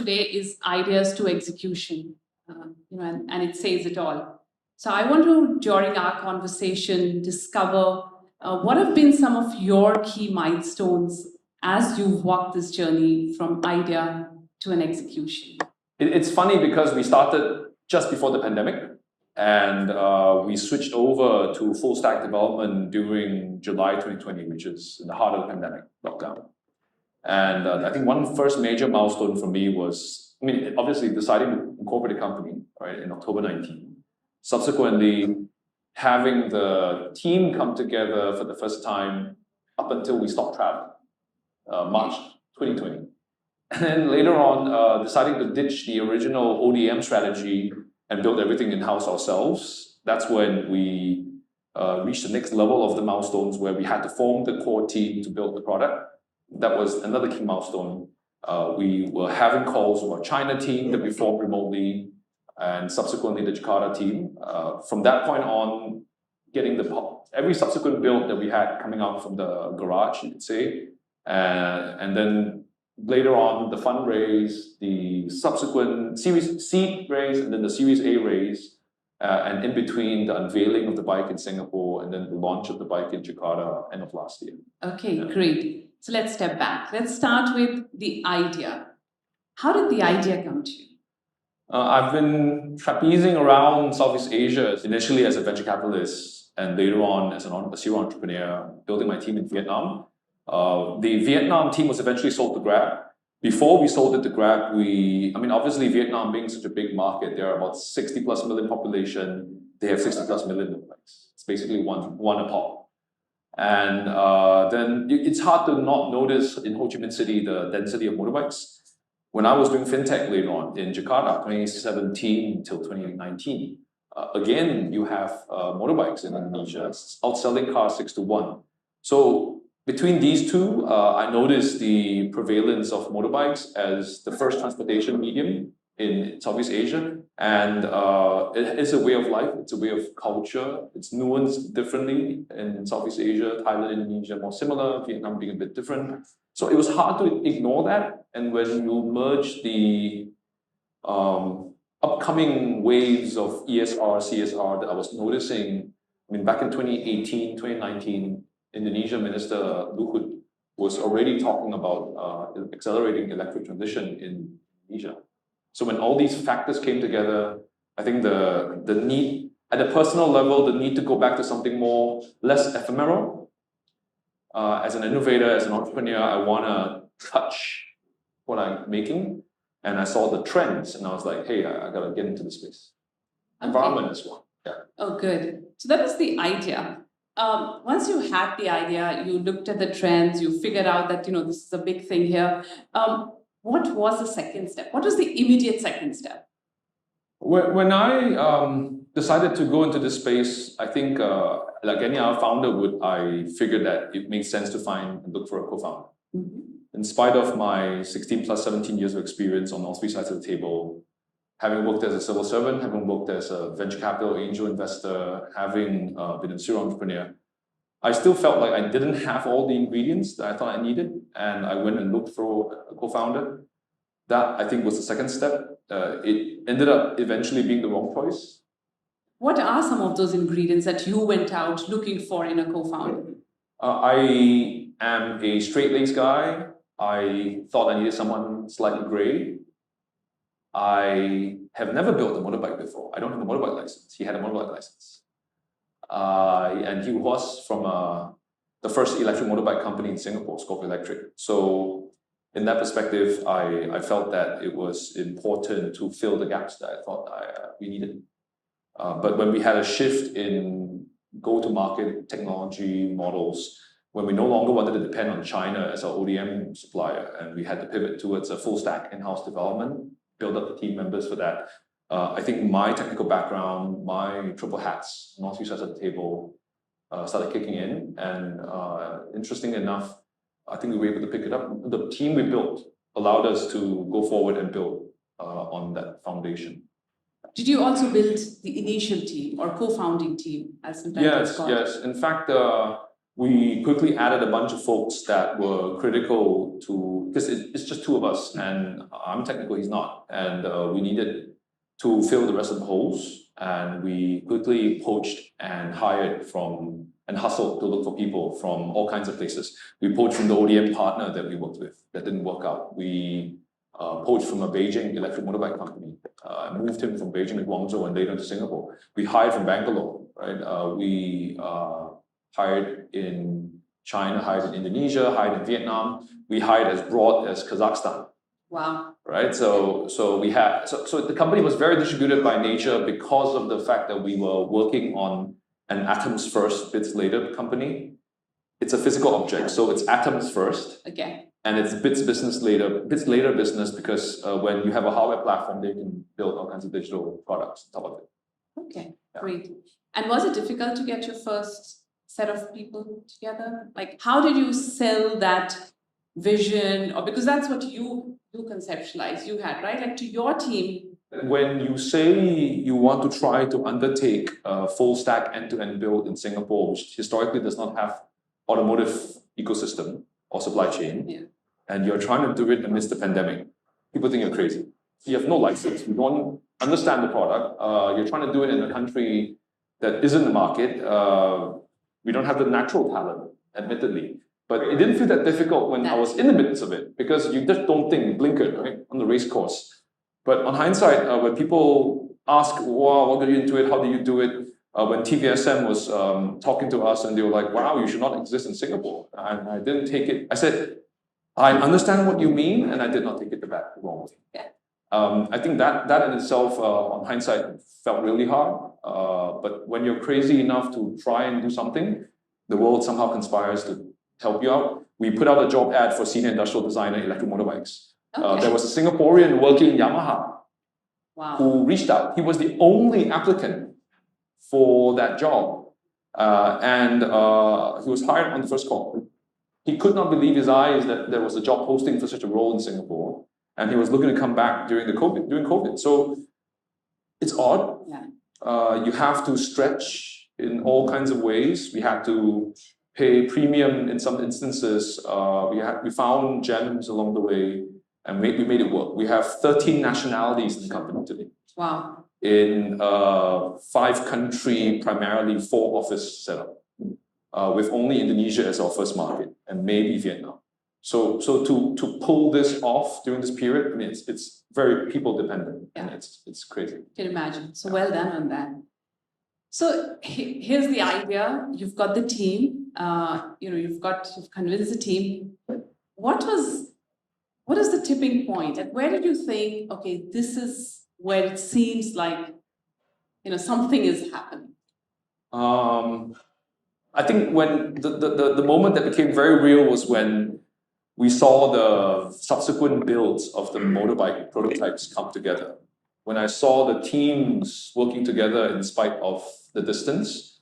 today is ideas to execution, and it says it all. So I want to, during our conversation, discover what have been some of your key milestones as you've walked this journey from idea to an execution. It's funny because we started just before the pandemic, and we switched over to full stack development during July 2020, which is in the heart of the pandemic lockdown. And I think one first major milestone for me was, obviously deciding to incorporate a company, right, in October 19. Subsequently, having the team come together for the first time up until we stopped traveling, March 2020. And then later on, deciding to ditch the original ODM strategy and build everything in-house ourselves. That's when we reached the next level of the milestones where we had to form the core team to build the product. That was another key milestone. We were having calls with our China team that we formed remotely, and subsequently the Jakarta team. From that point on, getting every subsequent build that we had coming out from the garage, you could say, and then later on the fundraise, the subsequent Series C raise, and then the Series A raise, and in between the unveiling of the bike in Singapore and then the launch of the bike in Jakarta end of last year. Okay, great. So let's step back. Let's start with the idea. How did the idea come to you? I've been trapezing around Southeast Asia, initially as a venture capitalist, and later on as a serial entrepreneur, building my team in Vietnam. The Vietnam team was eventually sold to Grab. Before we sold it to Grab, obviously Vietnam being such a big market, there are about 60+ million population. They have 60+ million motorbikes. It's basically one a pop. And then it's hard to not notice in Ho Chi Minh City the density of motorbikes. When I was doing fintech later on in Jakarta, 2017 till 2019, again, you have motorbikes in Indonesia outselling cars 6-1. So between these two, I noticed the prevalence of motorbikes as the first transportation medium in Southeast Asia. And it is a way of life, it's a way of culture. It's nuanced differently in Southeast Asia, Thailand, Indonesia, more similar, Vietnam being a bit different. So it was hard to ignore that. And when you merge the upcoming waves of ESR, CSR that I was noticing, back in 2018, 2019, Indonesia Minister Luhut was already talking about accelerating electric transition in Indonesia. So when all these factors came together, I think the need, at a personal level, the need to go back to something less ephemeral. As an innovator, as an entrepreneur, I want to touch what I'm making. And I saw the trends and I was like, hey, I got to get into the space. Okay. Environment as well. Yeah. Oh, good. So that was the idea. Once you had the idea, you looked at the trends, you figured out that, this is a big thing here. What was the second step? What was the immediate second step? When I decided to go into this space, I think like any other founder would, I figured that it makes sense to find and look for a co-founder. Mm-hmm. In spite of my 16 plus 17 years of experience on all three sides of the table, having worked as a civil servant, having worked as a venture capital angel investor, having been a serial entrepreneur, I still felt like I didn't have all the ingredients that I thought I needed, and I went and looked for a co-founder. That, I think, was the second step. It ended up eventually being the wrong choice. What are some of those ingredients that you went out looking for in a co-founder? I am a straight-laced guy. I thought I needed someone slightly gray. I have never built a motorbike before. I don't have a motorbike license. He had a motorbike license. And he was from the first electric motorbike company in Singapore, Scorpio Electric. So in that perspective, I felt that it was important to fill the gaps that I thought we needed. But when we had a shift in go-to-market technology models, when we no longer wanted to depend on China as our ODM supplier, and we had to pivot towards a full-stack in-house development, build up the team members for that, I think my technical background, my triple hats on all three sides of the table started kicking in. And interesting enough, I think we were able to pick it up. The team we built allowed us to go forward and build on that foundation. Did you also build the initial team or co-founding team, as sometimes it's called? Yes. In fact, we quickly added a bunch of folks that were critical to, because it's just two of us, and I'm technical, he's not, and we needed to fill the rest of the holes, and we quickly poached and hired from, and hustled to look for people from all kinds of places. We poached from the ODM partner that we worked with, that didn't work out. We poached from a Beijing electric motorbike company, moved him from Beijing to Guangzhou and later to Singapore. We hired from Bangalore, right? We hired in China, hired in Indonesia, hired in Vietnam. We hired as broad as Kazakhstan. Wow. Right, so the company was very distributed by nature because of the fact that we were working on an atoms first, bits later company. It's a physical object, so it's atoms first. Okay. And it's bits later business, because when you have a hardware platform, they can build all kinds of digital products on top of it. Okay, yeah. Great. And was it difficult to get your first set of people together? Like, how did you sell that vision? Or because that's what you conceptualized, you had, right? Like to your team. When you say you want to try to undertake a full stack end-to-end build in Singapore, which historically does not have automotive ecosystem or supply chain, yeah. And you're trying to do it amidst the pandemic, people think you're crazy. You have no license, you don't understand the product, you're trying to do it in a country that isn't the market, we don't have the natural talent, admittedly. But it didn't feel that difficult when I was in the midst of it, because you just don't think, blinkered, right, on the race course. But on hindsight, when people ask, wow, what got you into it, how do you do it? When TVSM was talking to us and they were like, wow, you should not exist in Singapore. And I didn't take it, I said, I understand what you mean, and I did not take it back wrongly. Yeah. I think that in itself, on hindsight, felt really hard. But when you're crazy enough to try and do something, the world somehow conspires to help you out. We put out a job ad for senior industrial designer electric motorbikes. Okay. There was a Singaporean working in Yamaha. Wow. Who reached out. He was the only applicant for that job. And he was hired on the first call. He could not believe his eyes that there was a job posting for such a role in Singapore. And he was looking to come back during COVID. So it's odd. Yeah. You have to stretch in all kinds of ways. We had to pay premium in some instances. We found gems along the way, and we made it work. We have 13 nationalities in the company today. Wow. In 5-country, primarily 4-office setup, with only Indonesia as our first market, and maybe Vietnam. So to pull this off during this period, I mean, it's very people dependent, and it's crazy. Can imagine. So well done on that. So here's the idea. You've got the team. You've convinced the team. What is the tipping point? Like, where did you think, okay, this is where it seems like, something is happening? I think when the moment that became very real was when we saw the subsequent builds of the motorbike prototypes come together. When I saw the teams working together in spite of the distance,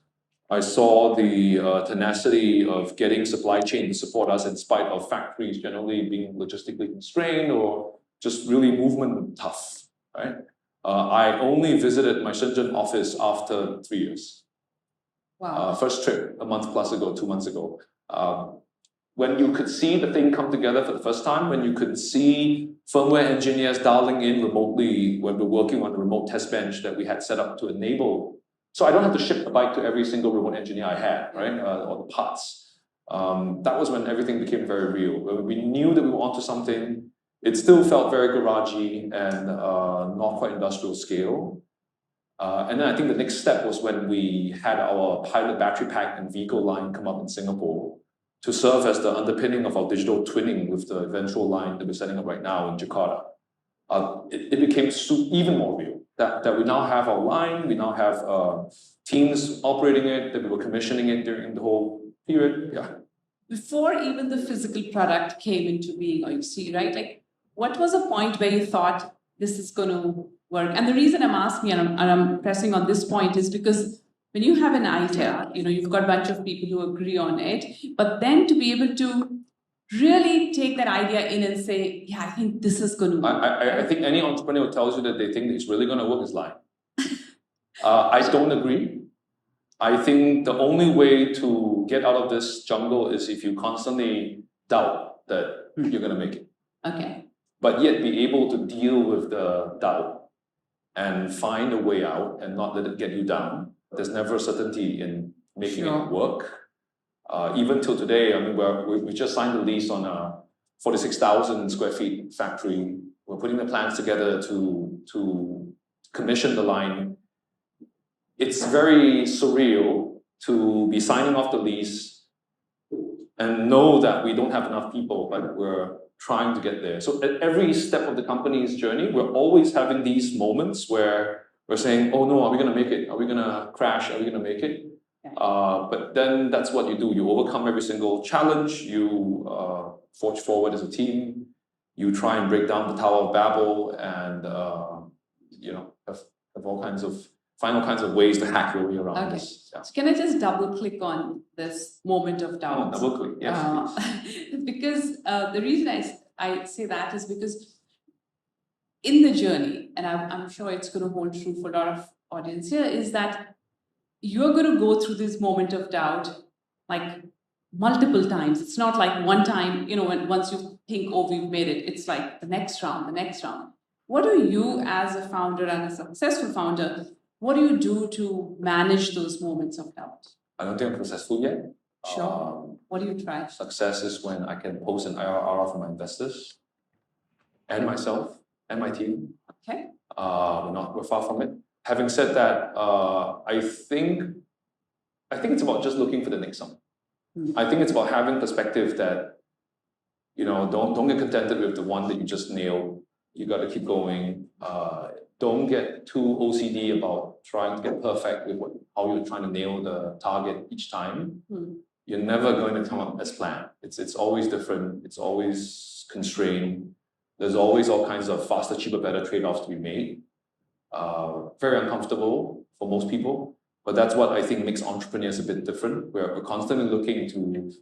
I saw the tenacity of getting supply chain to support us in spite of factories generally being logistically constrained or just really movement tough, right? I only visited my Shenzhen office after 3 years. Wow. First trip, a month plus ago, 2 months ago. When you could see the thing come together for the first time, when you could see firmware engineers dialing in remotely when we're working on the remote test bench that we had set up to enable. So I don't have to ship the bike to every single remote engineer I had, right? Or the parts. That was when everything became very real. When we knew that we were onto something, it still felt very garagey and not quite industrial scale. And then I think the next step was when we had our pilot battery pack and vehicle line come up in Singapore to serve as the underpinning of our digital twinning with the eventual line that we're setting up right now in Jakarta. It became even more real. That we now have our line, we now have teams operating it, that we were commissioning it during the whole period. Yeah. Before even the physical product came into being, or you see, right? Like, what was a point where you thought this is going to work? And the reason I'm asking and I'm pressing on this point is because when you have an idea, you've got a bunch of people who agree on it, but then to be able to really take that idea in and say, yeah, I think this is going to work. I think any entrepreneur who tells you that they think it's really going to work is lying. I don't agree. I think the only way to get out of this jungle is if you constantly doubt that you're going to make it. Okay. But yet be able to deal with the doubt and find a way out and not let it get you down. There's never a certainty in making it work. Even till today, I mean, we just signed a lease on a 46,000 square feet factory. We're putting the plans together to commission the line. It's very surreal to be signing off the lease and know that we don't have enough people, but we're trying to get there. So at every step of the company's journey, we're always having these moments where we're saying, oh no, are we going to make it? Are we going to crash? Are we going to make it? Okay. But then that's what you do. You overcome every single challenge. You forge forward as a team. You try and break down the Tower of Babel and have all kinds of find all kinds of ways to hack your way around this. Yeah. So can I just double click on this moment of doubt? Oh, double click, yes, please. Because the reason I say that is because in the journey, and I'm sure it's going to hold true for a lot of audience here, is that you're going to go through this moment of doubt like multiple times. It's not like one time, once you think, oh, we've made it, it's like the next round, the next round. What do you as a founder and a successful founder, what do you do to manage those moments of doubt? I don't think I'm successful yet. Sure. What do you try? Success is when I can post an IRR for my investors and myself and my team. Okay. We're far from it. Having said that, I think it's about just looking for the next one. I think it's about having perspective that, don't get contented with the one that you just nailed. You got to keep going. Don't get too OCD about trying to get perfect with how you're trying to nail the target each time. You're never going to come up as planned. It's always different. It's always constrained. There's always all kinds of faster, cheaper, better trade-offs to be made. Very uncomfortable for most people, but that's what I think makes entrepreneurs a bit different. We're constantly looking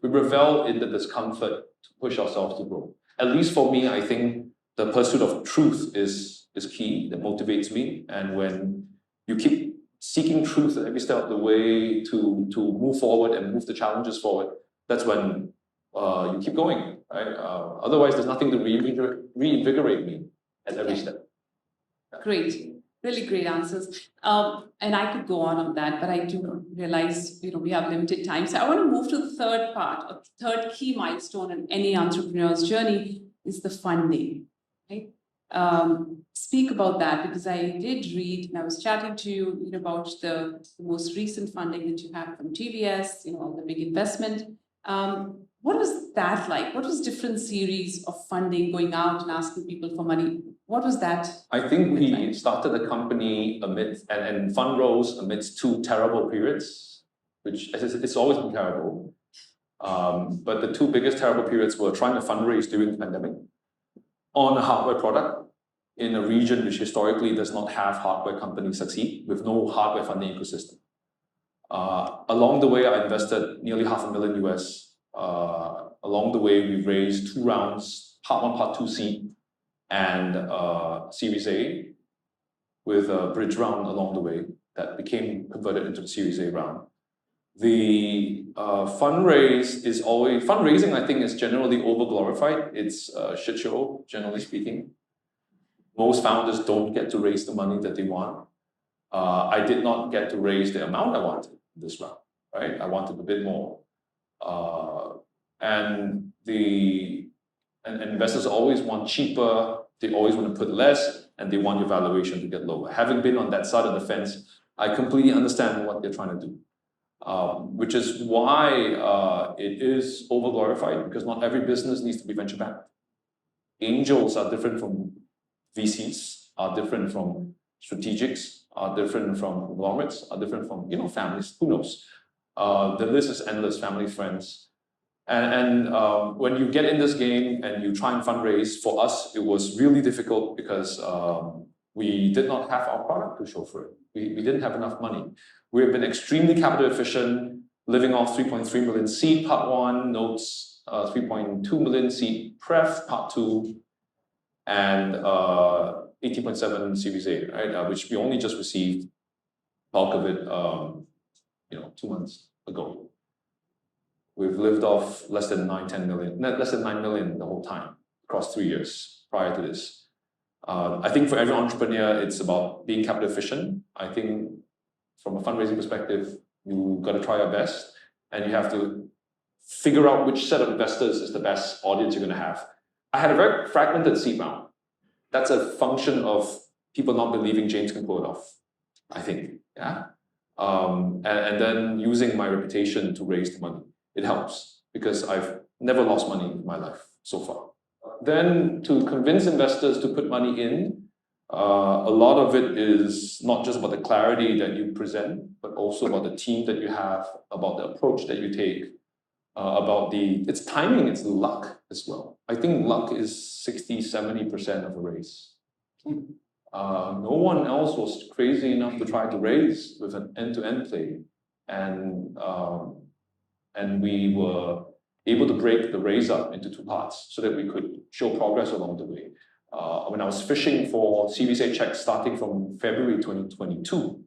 we revel in the discomfort to push ourselves to grow. At least for me, I think the pursuit of truth is key, that motivates me. And when you keep seeking truth at every step of the way to move forward and move the challenges forward, that's when you keep going, right? Otherwise, there's nothing to reinvigorate me at every step. Great. Really great answers. And I could go on that, but I do realize, we have limited time. So I want to move to the third part, or third key milestone in any entrepreneur's journey is the funding, right? Speak about that, because I did read and I was chatting to you, about the most recent funding that you had from TVS, the big investment. What was that like? What was different series of funding going out and asking people for money? What was that? I think we started the company amidst and fund rose amidst two terrible periods, which it's always been terrible. But the two biggest terrible periods were trying to fundraise during the pandemic on a hardware product in a region which historically does not have hardware companies succeed with no hardware funding ecosystem. Along the way, I invested nearly $500,000 US. Along the way, we raised 2 rounds, part 1, part 2 seed, and Series A, with a bridge round along the way that became converted into the Series A round. The fundraising, I think, is generally overglorified. It's a shit show, generally speaking. Most founders don't get to raise the money that they want. I did not get to raise the amount I wanted this round, right? I wanted a bit more. And investors always want cheaper, they always want to put less, and they want your valuation to get lower. Having been on that side of the fence, I completely understand what they're trying to do. Which is why it is overglorified, because not every business needs to be venture backed. Angels are different from VCs, are different from strategics, are different from conglomerates, are different from families. Who knows? The list is endless. Family, friends, and when you get in this game and you try and fundraise, for us it was really difficult because we did not have our product to show for it. We didn't have enough money. We have been extremely capital efficient, living off 3.3 million seed part 1, notes 3.2 million seed pref part 2, and 18.7 Series A, right? Which we only just received, bulk of it, 2 months ago. We've lived off less than 9 million the whole time across 3 years prior to this. I think for every entrepreneur, it's about being capital efficient. I think from a fundraising perspective, you got to try your best, and you have to figure out which set of investors is the best audience you're going to have. I had a very fragmented seed round. That's a function of people not believing James can pull it off, I think. Yeah. And then using my reputation to raise the money. It helps because I've never lost money in my life so far. Then to convince investors to put money in, a lot of it is not just about the clarity that you present, but also about the team that you have, about the approach that you take, it's timing, it's luck as well. I think luck is 60-70% of a race. No one else was crazy enough to try to raise with an end-to-end play, and we were able to break the raise up into 2 parts so that we could show progress along the way. When I was fishing for Series A checks starting from February 2022,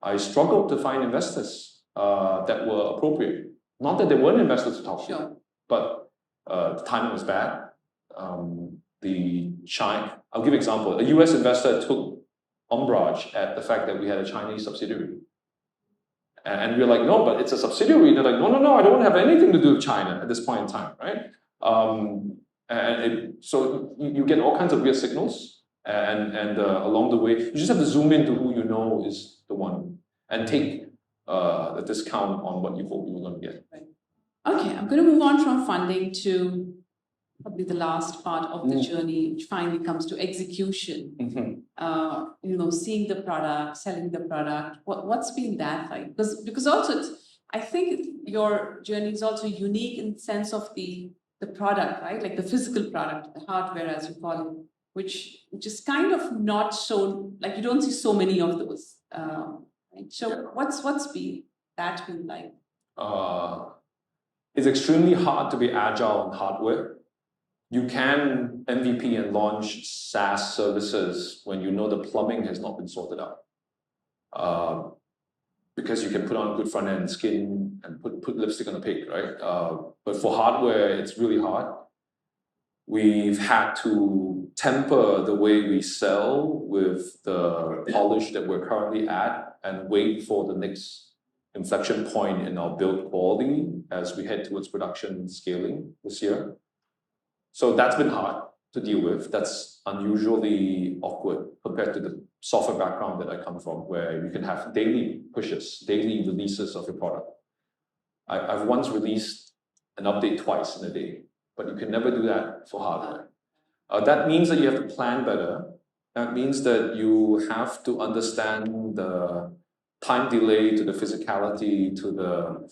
I struggled to find investors that were appropriate. Not that there weren't investors to talk to, but the timing was bad. I'll give an example. A US investor took umbrage at the fact that we had a Chinese subsidiary. And we're like, no, but it's a subsidiary. They're like, no, I don't have anything to do with China at this point in time, right? So you get all kinds of weird signals, and along the way, you just have to zoom into who you know is the one and take a discount on what you thought you were going to get. Right. Okay, I'm going to move on from funding to probably the last part of the journey, which finally comes to execution. Seeing the product, selling the product. What's been that like? Because also I think your journey is also unique in the sense of the product, right? Like the physical product, the hardware as you call it, which is kind of not so, like you don't see so many of those. Right? So what's been like? It's extremely hard to be agile on hardware. You can MVP and launch SaaS services when you know the plumbing has not been sorted out. Because you can put on a good front-end skin and put lipstick on a pig, right? But for hardware, it's really hard. We've had to temper the way we sell with the polish that we're currently at and wait for the next inflection point in our build quality as we head towards production scaling this year. So that's been hard to deal with. That's unusually awkward compared to the software background that I come from, where you can have daily pushes, daily releases of your product. I've once released an update twice in a day, but you can never do that for hardware. That means that you have to plan better. That means that you have to understand the time delay to the physicality, to the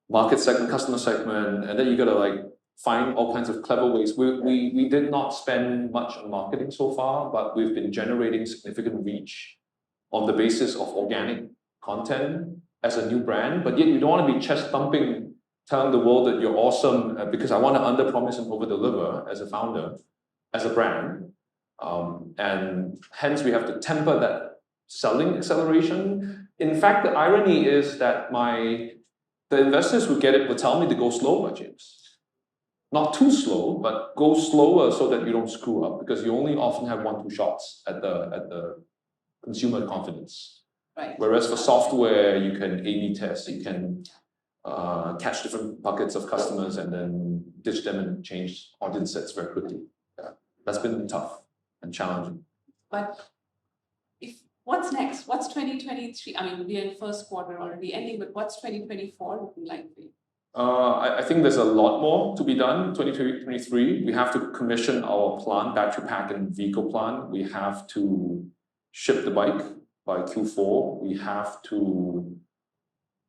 market segment, customer segment, and then you gotta find all kinds of clever ways. We did not spend much on marketing so far, but we've been generating significant reach on the basis of organic content as a new brand. But yet you don't want to be chest thumping, telling the world that you're awesome, because I want to under-promise and over-deliver as a founder, as a brand. And hence we have to temper that selling acceleration. In fact, the irony is that the investors who get it will tell me to go slower, James. Not too slow, but go slower so that you don't screw up, because you only often have 1-2 shots at the consumer confidence. Right. Whereas for software, you can A/B test, you can catch different buckets of customers and then ditch them and change audience sets very quickly. Yeah. That's been tough and challenging. But what's next? What's 2023? I mean, we're in first quarter already ending, but what's 2024 looking like for you? I think there's a lot more to be done. 2023, we have to commission our plant, battery pack and vehicle plant. We have to ship the bike by Q4. We have to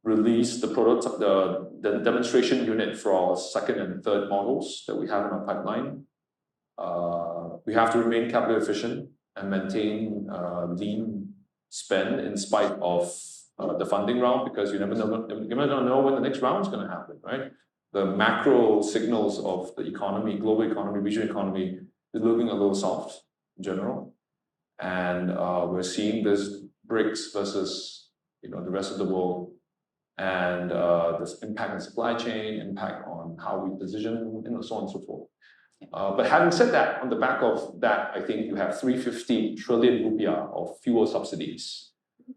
release the prototype, the demonstration unit for our second and third models that we have in our pipeline. We have to remain capital efficient and maintain lean spend in spite of the funding round, because you never know when the next round is going to happen, right? The macro signals of the economy, global economy, regional economy, is looking a little soft in general, and we're seeing this BRICS versus the rest of the world and this impact on supply chain, impact on how we position, so on and so forth. But having said that, on the back of that, I think you have 350 trillion rupiah of fuel subsidies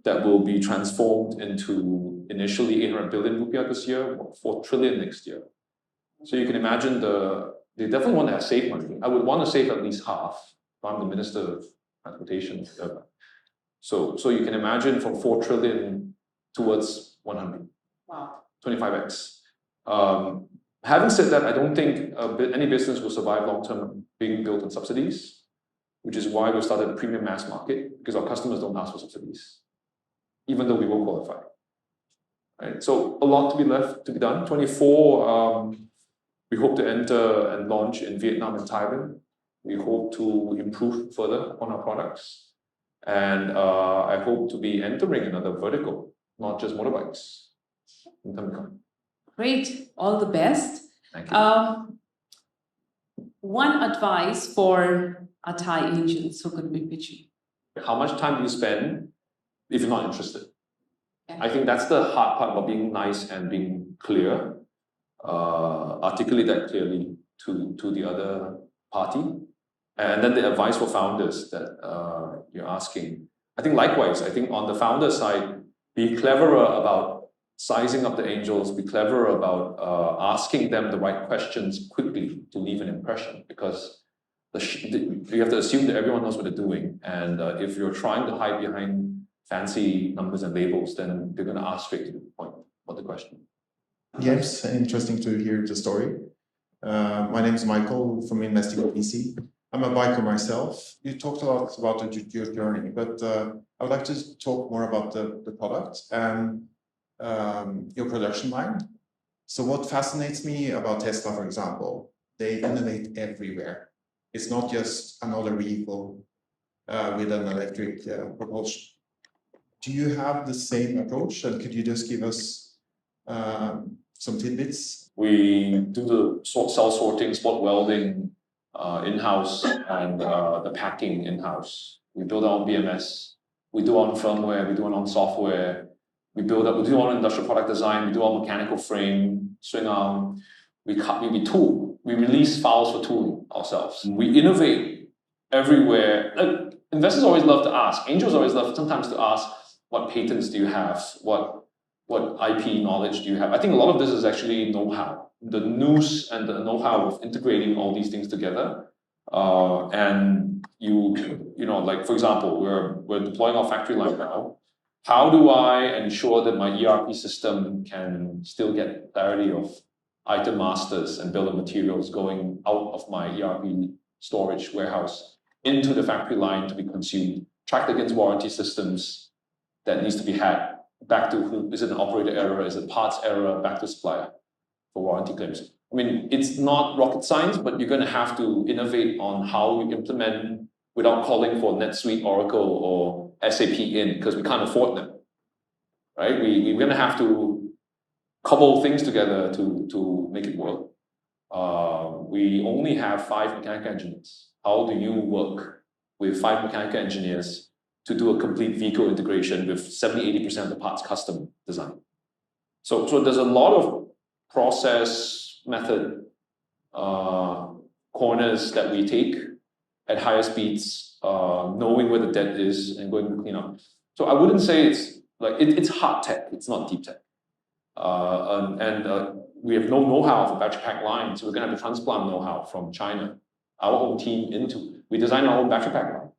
that will be transformed into initially 800 billion rupiah this year, 4 trillion next year. So you can imagine they definitely want to have saved money. I would want to save at least half if I'm the Minister of Transportation. So you can imagine from 4 trillion towards 100. Wow. 25x. Having said that, I don't think any business will survive long-term being built on subsidies, which is why we started a premium mass market, because our customers don't ask for subsidies, even though we will qualify. Right? So a lot to be done. 24, we hope to enter and launch in Vietnam and Thailand. We hope to improve further on our products. And I hope to be entering another vertical, not just motorbikes. In time to come. Great, all the best. Thank you. One advice for our Thai angels who could be pitching. How much time do you spend if you're not interested? Yeah. I think that's the hard part about being nice and being clear. Articulate that clearly to the other party. And then the advice for founders that you're asking. I think likewise, I think on the founder side, be cleverer about sizing up the angels, be clever about asking them the right questions quickly to leave an impression, because you have to assume that everyone knows what they're doing, and if you're trying to hide behind fancy numbers and labels, then they're going to ask straight to the point what the question. Yes, interesting to hear the story. My name is Michael from Investing PC. I'm a biker myself. You talked a lot about your journey, but I would like to talk more about the product and your production line. So what fascinates me about Tesla, for example, they innovate everywhere. It's not just another vehicle with an electric propulsion. Do you have the same approach? And could you just give us some tidbits? We do the cell sorting, spot welding in-house, and the packing in-house. We build our own BMS. We do our own firmware. We do our own software. We do our own industrial product design. We do our mechanical frame, swing arm. We tool. We release files for tooling ourselves. We innovate everywhere. Like, investors always love to ask. Angels always love sometimes to ask, what patents do you have? What IP knowledge do you have? I think a lot of this is actually know-how. The nous and the know-how of integrating all these things together. And like, for example, we're deploying our factory line now. How do I ensure that my ERP system can still get clarity of item masters and bill of materials going out of my ERP storage warehouse into the factory line to be consumed, tracked against warranty systems that needs to be had, back to who, is it an operator error, is it parts error, back to supplier for warranty claims. I mean, it's not rocket science, but you're going to have to innovate on how you implement without calling for NetSuite, Oracle, or SAP in, because we can't afford them, right? We're going to have to cobble things together to make it work. We only have 5 mechanical engineers. How do you work with 5 mechanical engineers to do a complete vehicle integration with 70–80% of the parts custom design? So there's a lot of process method corners that we take at higher speeds, knowing where the debt is and going to clean up. So I wouldn't say it's hard tech, it's not deep tech. We have no know-how for battery pack lines, so we're going to have to transplant know-how from China, our own team we design our own battery pack line.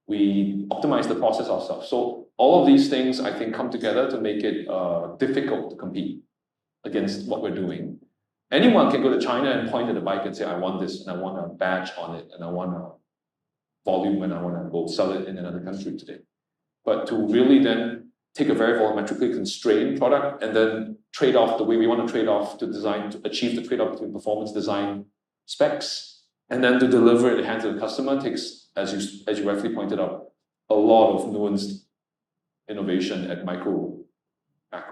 We optimize the process ourselves. So all of these things, I think, come together to make it difficult to compete against what we're doing. Anyone can go to China and point at a bike and say, I want this, and I want a badge on it, and I want a volume, and I want to go sell it in another country today. But to really then take a very volumetrically constrained product and then trade off the way we want to trade off to achieve the trade-off between performance, design, specs, and then to deliver it in the hands of the customer takes, as you rightly pointed out, a lot of nuanced innovation at macro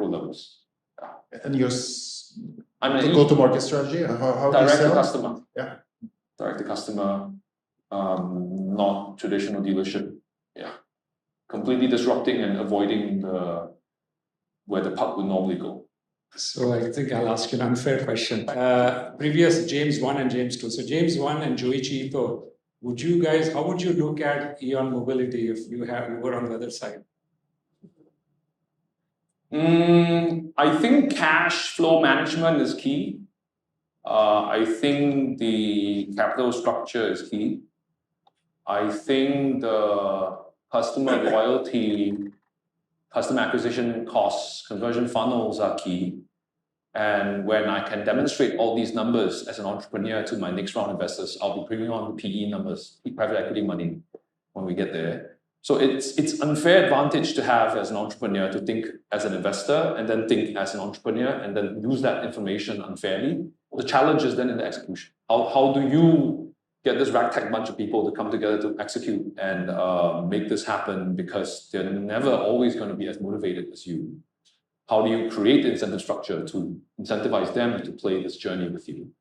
levels. And your I mean, go-to-market strategy? How do you direct sell? to customer. Yeah. Direct to customer, not traditional dealership. Yeah. Completely disrupting and avoiding where the puck would normally go. So I think I'll ask you an unfair question. Previous James 1 and James 2. So James 1 and Joichi Ito, how would you look at ION Mobility if you were on the other side? I think cash flow management is key. I think the capital structure is key. I think the customer loyalty, customer acquisition costs, conversion funnels are key. And when I can demonstrate all these numbers as an entrepreneur to my next round investors, I'll be bringing on the PE numbers, private equity money, when we get there. So it's unfair advantage to have as an entrepreneur to think as an investor and then think as an entrepreneur and then use that information unfairly. The challenge is then in the execution. How do you get this ragtag bunch of people to come together to execute and make this happen, because they're never always going to be as motivated as you? How do you create the incentive structure to incentivize them to play this journey with you?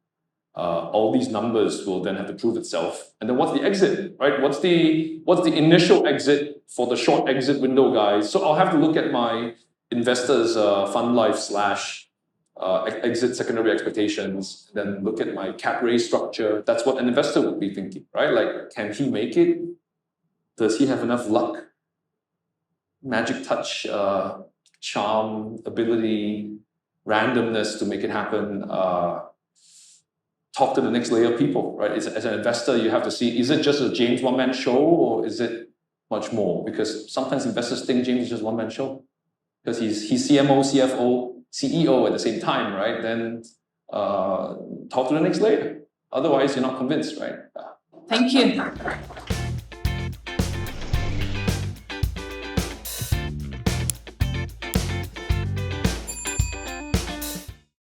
All these numbers will then have to prove itself. And then what's the exit, right? What's the initial exit for the short exit window, guys? So I'll have to look at my investors' fund life / exit secondary expectations, then look at my cap raise structure. That's what an investor would be thinking, right? Like, can he make it? Does he have enough luck, magic touch, charm, ability, randomness to make it happen? Talk to the next layer of people, right? As an investor, you have to see, is it just a James one-man show or is it much more? Because sometimes investors think James is just one-man show because he's CMO, CFO, CEO at the same time, right? Then talk to the next layer. Otherwise, you're not convinced, right? Thank you.